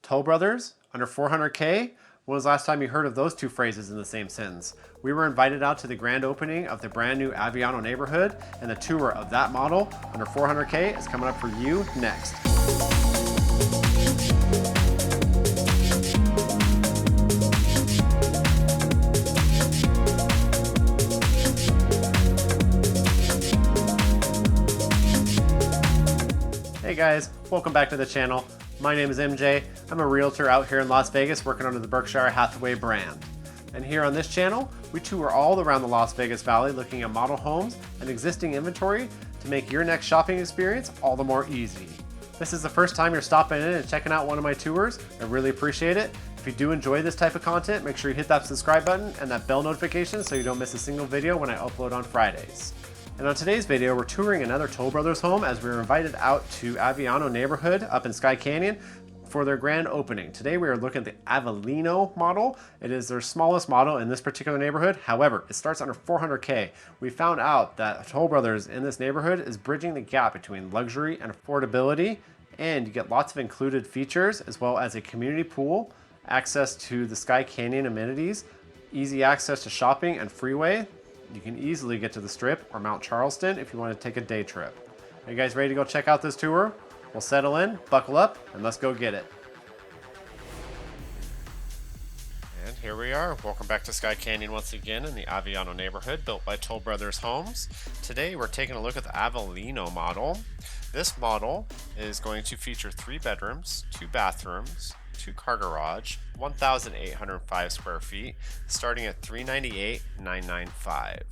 Toll Brothers, under 400K? When was the last time you heard of those two phrases in the same sentence? We were invited out to the grand opening of the brand new Aviano neighborhood, and the tour of that model under 400K is coming up for you next. Hey guys, welcome back to the channel. My name is MJ. I'm a realtor out here in Las Vegas working under the Berkshire Hathaway brand. And here on this channel, we tour all around the Las Vegas Valley looking at model homes and existing inventory to make your next shopping experience all the more easy. If this is the first time you're stopping in and checking out one of my tours, I really appreciate it. If you do enjoy this type of content, make sure you hit that subscribe button and that bell notification so you don't miss a single video when I upload on Fridays. And on today's video, we're touring another Toll Brothers home as we were invited out to Aviano neighborhood up in Skye Canyon for their grand opening. Today we are looking at the Avellino model. It is their smallest model in this particular neighborhood. However, it starts under 400K. We found out that Toll Brothers in this neighborhood is bridging the gap between luxury and affordability, and you get lots of included features as well as a community pool, access to the Skye Canyon amenities, easy access to shopping and freeway. You can easily get to the Strip or Mount Charleston if you want to take a day trip. Are you guys ready to go check out this tour? We'll settle in, buckle up, and let's go get it. And here we are. Welcome back to Skye Canyon once again in the Aviano neighborhood built by Toll Brothers Homes. Today we're taking a look at the Avellino model. This model is going to feature 3 bedrooms, 2 bathrooms, 2-car garage, 1,805 square feet, starting at $398,995.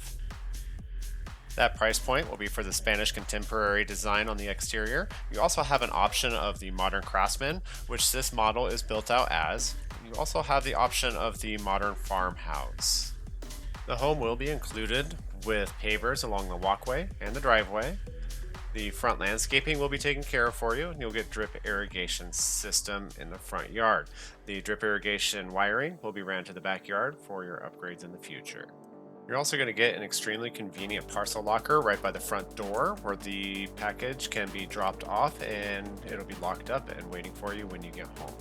That price point will be for the Spanish contemporary design on the exterior. You also have an option of the modern craftsman, which this model is built out as. You also have the option of the modern farmhouse. The home will be included with pavers along the walkway and the driveway. The front landscaping will be taken care of for you, and you'll get drip irrigation system in the front yard. The drip irrigation wiring will be ran to the backyard for your upgrades in the future. You're also going to get an extremely convenient parcel locker right by the front door where the package can be dropped off and it'll be locked up and waiting for you when you get home.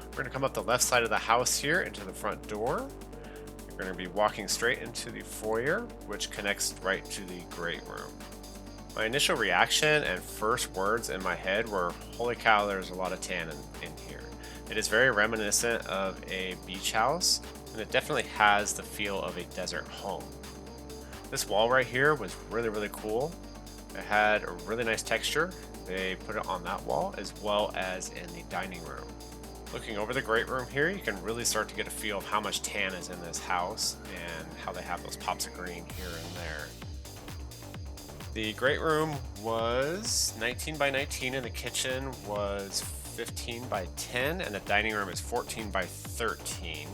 We're going to come up the left side of the house here into the front door. You're going to be walking straight into the foyer, which connects right to the great room. My initial reaction and first words in my head were, holy cow, there's a lot of tan in here. It is very reminiscent of a beach house, and it definitely has the feel of a desert home. This wall right here was really cool. It had a really nice texture. They put it on that wall as well as in the dining room. Looking over the great room here, you can really start to get a feel of how much tan is in this house and how they have those pops of green here and there. The great room was 19 by 19 and the kitchen was 15 by 10 and the dining room is 14 by 13.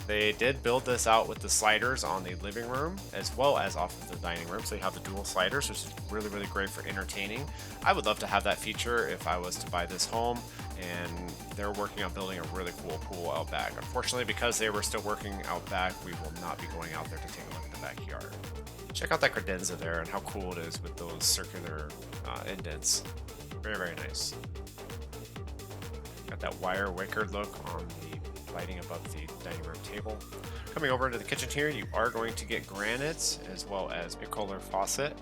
They did build this out with the sliders on the living room as well as off of the dining room, so you have the dual sliders, which is really great for entertaining. I would love to have that feature if I was to buy this home, and they're working on building a really cool pool out back. Unfortunately, because they were still working out back, we will not be going out there to take a look at the backyard. Check out that credenza there and how cool it is with those circular indents. Very nice. Got that wire wicker look on the lighting above the dining room table. Coming over into the kitchen here, you are going to get granite as well as a Kohler faucet.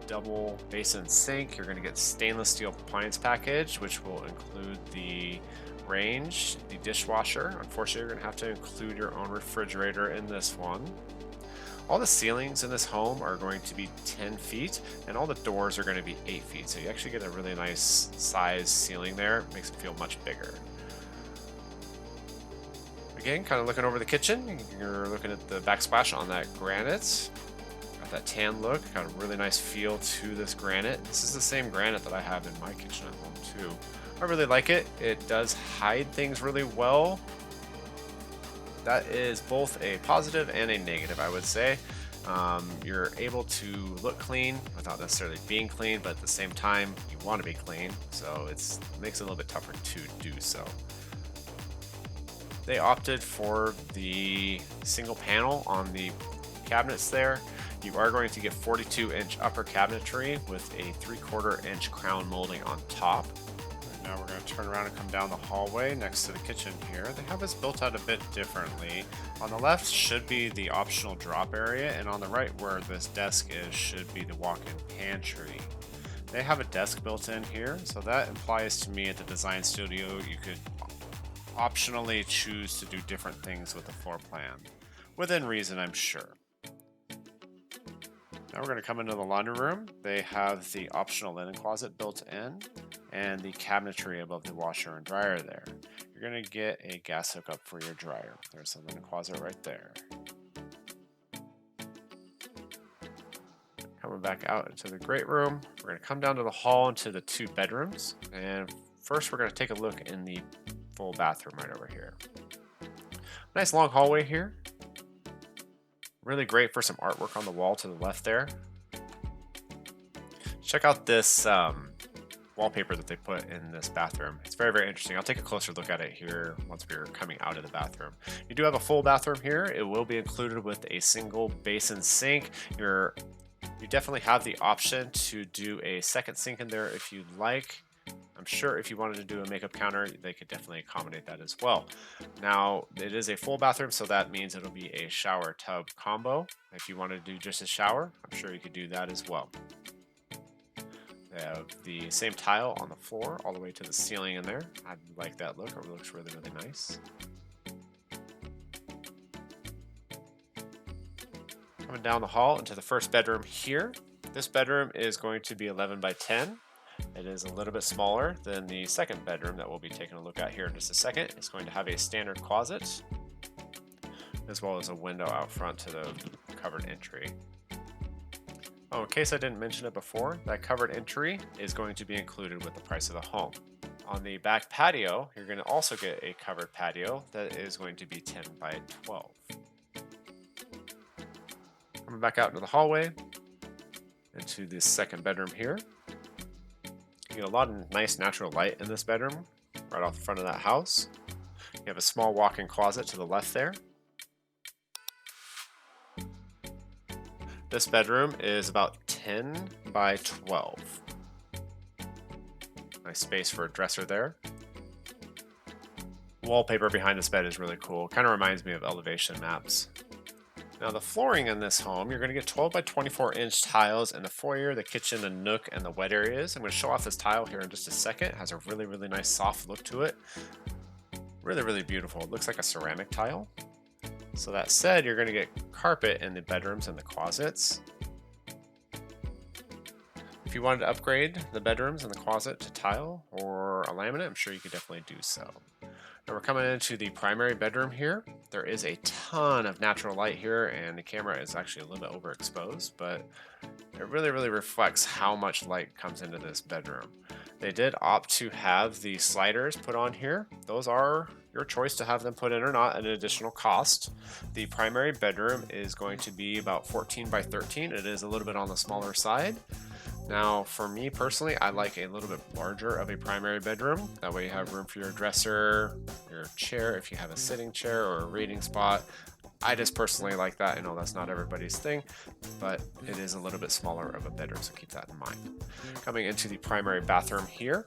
Double basin sink. You're going to get stainless steel appliance package, which will include the range, the dishwasher. Unfortunately, you're going to have to include your own refrigerator in this one. All the ceilings in this home are going to be 10 feet and all the doors are going to be 8 feet. So you actually get a really nice size ceiling there. It makes it feel much bigger. Again, kind of looking over the kitchen, you're looking at the backsplash on that granite. Got that tan look, got a really nice feel to this granite. This is the same granite that I have in my kitchen at home too. I really like it. It does hide things really well. That is both a positive and a negative, I would say. You're able to look clean without necessarily being clean, but at the same time, you want to be clean, so it makes it a little bit tougher to do so. They opted for the single panel on the cabinets there. You are going to get 42-inch upper cabinetry with a 3/4 inch crown molding on top. Now we're going turn around and come down the hallway next to the kitchen here. They have this built out a bit differently. On the left should be the optional drop area, and on the right where this desk is should be the walk-in pantry. They have a desk built in here, so that implies to me at the design studio you could optionally choose to do different things with the floor plan. Within reason, I'm sure. Now we're going to come into the laundry room. They have the optional linen closet built in and the cabinetry above the washer and dryer there. You're going to get a gas hookup for your dryer. There's the linen closet right there. Coming back out into the great room, we're going to come down to the hall into the 2 bedrooms. And first we're going to take a look in the full bathroom right over here. Nice long hallway here. Really great for some artwork on the wall to the left there. Check out this wallpaper that they put in this bathroom. It's very, very interesting. I'll take a closer look at it here once we're coming out of the bathroom. You do have a full bathroom here. It will be included with a single basin sink. You definitely have the option to do a second sink in there if you'd like. I'm sure if you wanted to do a makeup counter, they could definitely accommodate that as well. Now, it is a full bathroom, so that means it'll be a shower tub combo. If you want to do just a shower, I'm sure you could do that as well. They have the same tile on the floor all the way to the ceiling in there. I like that look. It looks really, really nice. Coming down the hall into the first bedroom here. This bedroom is going to be 11 by 10. It is a little bit smaller than the second bedroom that we'll be taking a look at here in just a second. It's going to have a standard closet, as well as a window out front to the covered entry. Oh, in case I didn't mention it before, that covered entry is going to be included with the price of the home. On the back patio, you're going to also get a covered patio that is going to be 10 by 12. Coming back out into the hallway, into the second bedroom here. You get a lot of nice natural light in this bedroom, right off the front of that house. You have a small walk-in closet to the left there. This bedroom is about 10 by 12. Nice space for a dresser there. Wallpaper behind this bed is really cool. Kind of reminds me of elevation maps. Now the flooring in this home, you're going to get 12 by 24 inch tiles in the foyer, the kitchen, the nook, and the wet areas. I'm going to show off this tile here in just a second. It has a really, really nice soft look to it. Really, really beautiful. It looks like a ceramic tile. So that said, you're going to get carpet in the bedrooms and the closets. If you wanted to upgrade the bedrooms and the closet to tile or a laminate, I'm sure you could definitely do so. Now we're coming into the primary bedroom here. There is a ton of natural light here, and the camera is actually a little bit overexposed, but it really, really reflects how much light comes into this bedroom. They did opt to have the sliders put on here. Those are your choice to have them put in or not at an additional cost. The primary bedroom is going to be about 14 by 13. It is a little bit on the smaller side. Now, for me personally, I like a little bit larger of a primary bedroom. That way you have room for your dresser, your chair, if you have a sitting chair or a reading spot. I just personally like that. I know that's not everybody's thing, but it is a little bit smaller of a bedroom, so keep that in mind. Coming into the primary bathroom here,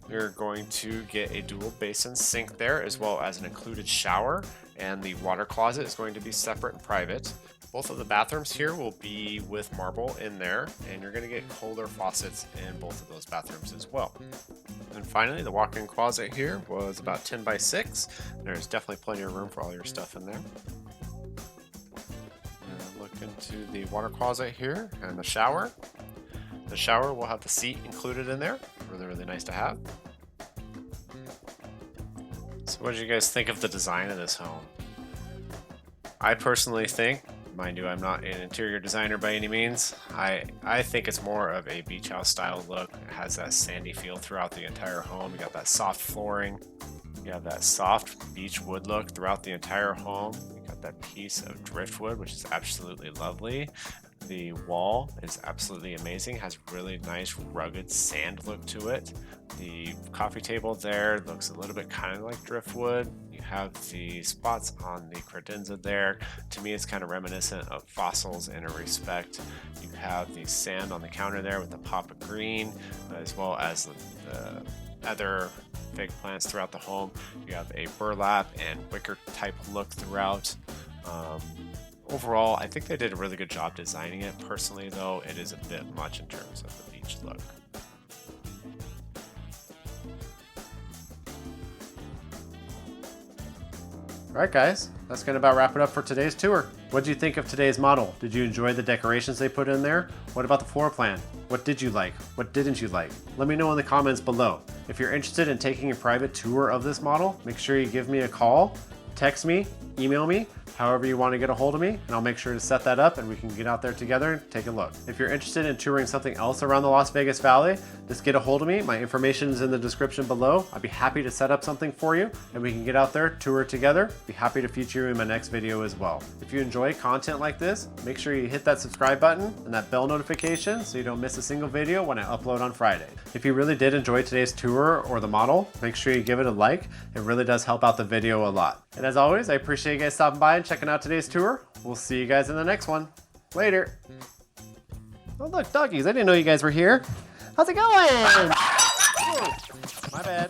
you're going to get a dual basin sink there, as well as an included shower, and the water closet is going to be separate and private. Both of the bathrooms here will be with marble in there, and you're going to get Kohler faucets in both of those bathrooms as well. And finally, the walk-in closet here was about 10 by 6. There's definitely plenty of room for all your stuff in there. And look into the water closet here and the shower. The shower will have the seat included in there. Really, really nice to have. So what did you guys think of the design of this home? I personally think, mind you, I'm not an interior designer by any means. I think it's more of a beach house style look. It has that sandy feel throughout the entire home. You got that soft flooring. You have that soft beach wood look throughout the entire home. You got that piece of driftwood, which is absolutely lovely. The wall is absolutely amazing. Has really nice rugged sand look to it. The coffee table there looks a little bit kind of like driftwood. You have the spots on the credenza there. To me, it's kind of reminiscent of fossils in a respect. You have the sand on the counter there with the pop of green, as well as the other fig plants throughout the home. You have a burlap and wicker type look throughout. Overall, I think they did a really good job designing it. Personally, though, it is a bit much in terms of the beach look. Alright guys, that's going to about wrap it up for today's tour. What did you think of today's model? Did you enjoy the decorations they put in there? What about the floor plan? What did you like? What didn't you like? Let me know in the comments below. If you're interested in taking a private tour of this model, make sure you give me a call, text me, email me, however you want to get a hold of me, and I'll make sure to set that up and we can get out there together and take a look. If you're interested in touring something else around the Las Vegas Valley, just get a hold of me. My information is in the description below. I'd be happy to set up something for you and we can get out there, tour together. Be happy to feature you in my next video as well. If you enjoy content like this, make sure you hit that subscribe button and that bell notification so you don't miss a single video when I upload on Friday. If you really did enjoy today's tour or the model, make sure you give it a like. It really does help out the video a lot. And as always, I appreciate you guys stopping by and checking out today's tour. We'll see you guys in the next one. Later. Oh look, doggies, I didn't know you guys were here. How's it going? Oh, my bad.